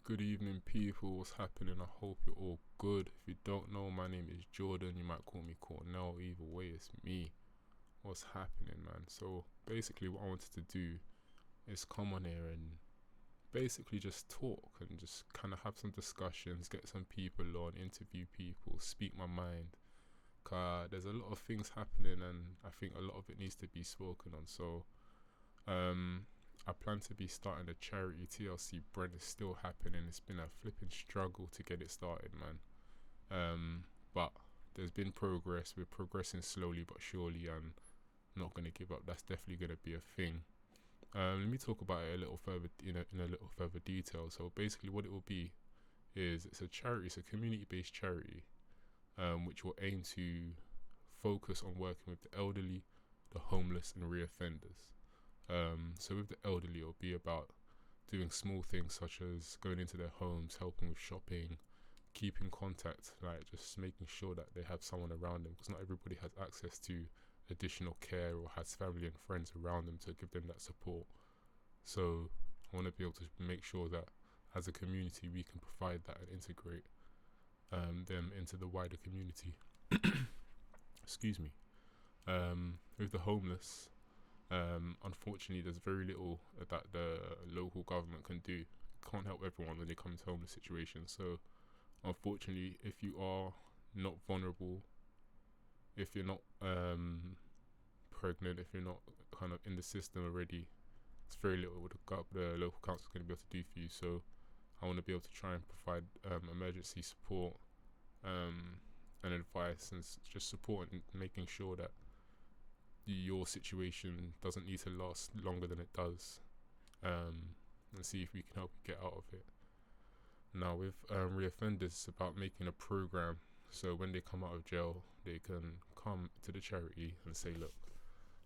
Good evening, people. What's happening? I hope you're all good. If you don't know, my name is Jordan. You might call me Cornell. Either way, it's me. What's happening, man? So, basically, what I wanted to do is come on here and basically just talk and just kind of have some discussions, get some people on, interview people, speak my mind. Cause there's a lot of things happening, and I think a lot of it needs to be spoken on. So, um, I plan to be starting a charity. TLC Brent is still happening. It's been a flipping struggle to get it started, man. But there's been progress. We're progressing slowly but surely, and not gonna give up. That's definitely gonna be a thing. Let me talk about it a little further in a little further detail. So basically, what it will be is it's a charity. It's a community-based charity, which will aim to focus on working with the elderly, the homeless, and reoffenders. So with the elderly, it'll be about doing small things such as going into their homes, helping with shopping, keeping contact, like just making sure that they have someone around them, because not everybody has access to additional care or has family and friends around them to give them that support. So I want to be able to make sure that as a community we can provide that and integrate them into the wider community. Excuse me. With the homeless, unfortunately, there's very little that the local government can do. Can't help everyone when they come to homeless situations. So, unfortunately, if you are not vulnerable, if you're not pregnant, if you're not kind of in the system already, it's very little what the local council is going to be able to do for you. So, I want to be able to try and provide emergency support and advice and just support and making sure that your situation doesn't need to last longer than it does, and see if we can help you get out of it. Now, with reoffenders, it's about making a program so when they come out of jail, they can come to the charity and say, "Look,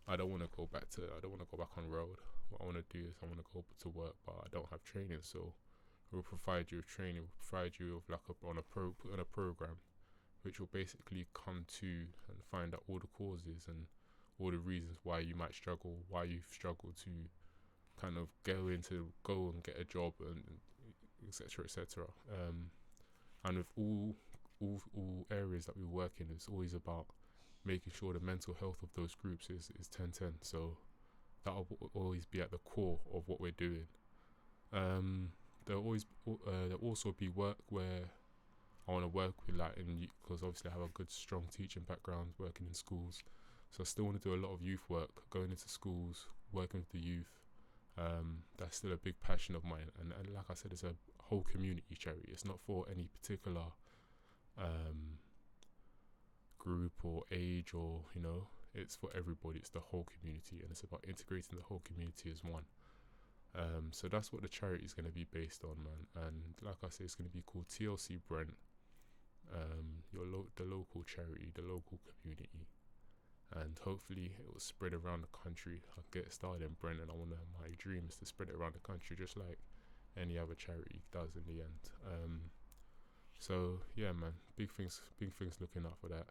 I don't want to go back on road. What I want to do is I want to go to work, but I don't have training. So we'll provide you with training. We'll provide you with put on a program, which will basically come to and find out all the causes and all the reasons why you might struggle, why you've struggled to kind of go and get a job and etc. etc. And with all areas that we work in, it's always about making sure the mental health of those groups is 10/10. So that'll always be at the core of what we're doing. There'll also be work where I want to work with because obviously I have a good strong teaching background working in schools, so I still want to do a lot of youth work, going into schools, working with the youth. That's still a big passion of mine, and like I said, it's a whole community charity. It's not for any particular group or age, or it's for everybody. It's the whole community, and it's about integrating the whole community as one. So that's what the charity is going to be based on, man. And like I say, it's going to be called TLC Brent. The local charity, the local community, and hopefully it will spread around the country. I'll get started in Brent, and my dream is to spread it around the country, just like any other charity does in the end. So yeah, man, big things looking out for that,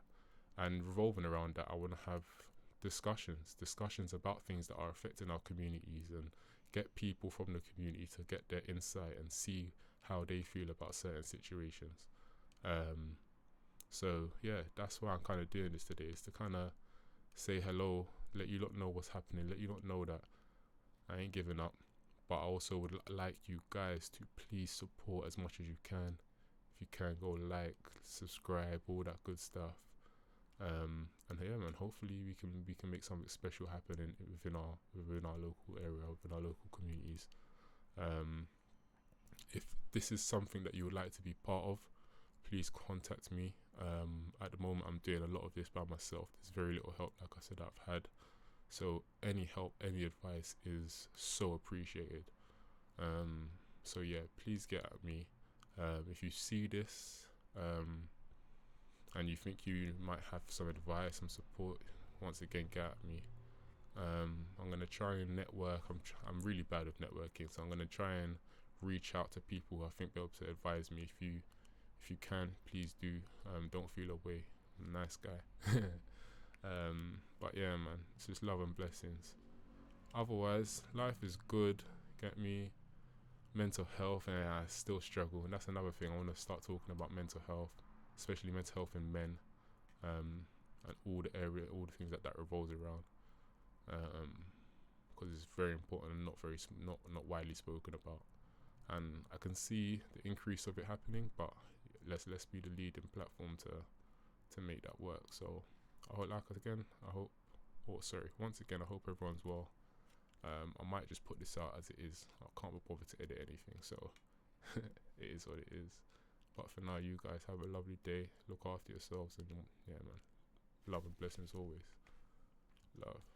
and revolving around that, I want to have discussions about things that are affecting our communities, and get people from the community to get their insight and see how they feel about certain situations. So yeah, that's why I'm kind of doing this today, is to kind of say hello, let you lot know what's happening, let you lot know that I ain't giving up, but I also would like you guys to please support as much as you can. If you can, go like, subscribe, all that good stuff. And yeah, man, hopefully we can make something special happen within our local area, within our local communities. If this is something that you would like to be part of, please contact me. At the moment, I'm doing a lot of this by myself. There's very little help, like I said, I've had. So any help, any advice is so appreciated. So yeah, please get at me. If you see this, and you think you might have some advice, some support, once again, get at me. I'm gonna try and network. I'm really bad with networking, so I'm gonna try and reach out to people who I think be able to advise me. If you can, please do. Don't feel away. I'm a nice guy. But yeah, man, it's just love and blessings. Otherwise, life is good. Get me. mental health, and I still struggle. And that's another thing. I want to start talking about mental health, especially mental health in men, and all the things that revolves around, because it's very important and not widely spoken about. And I can see the increase of it happening, but let's be the leading platform to make that work. So once again, I hope everyone's well. I might just put this out as it is. I can't be bothered to edit anything, so it is what it is. But for now, you guys have a lovely day. Look after yourselves, and yeah, man, love and blessings always. Love.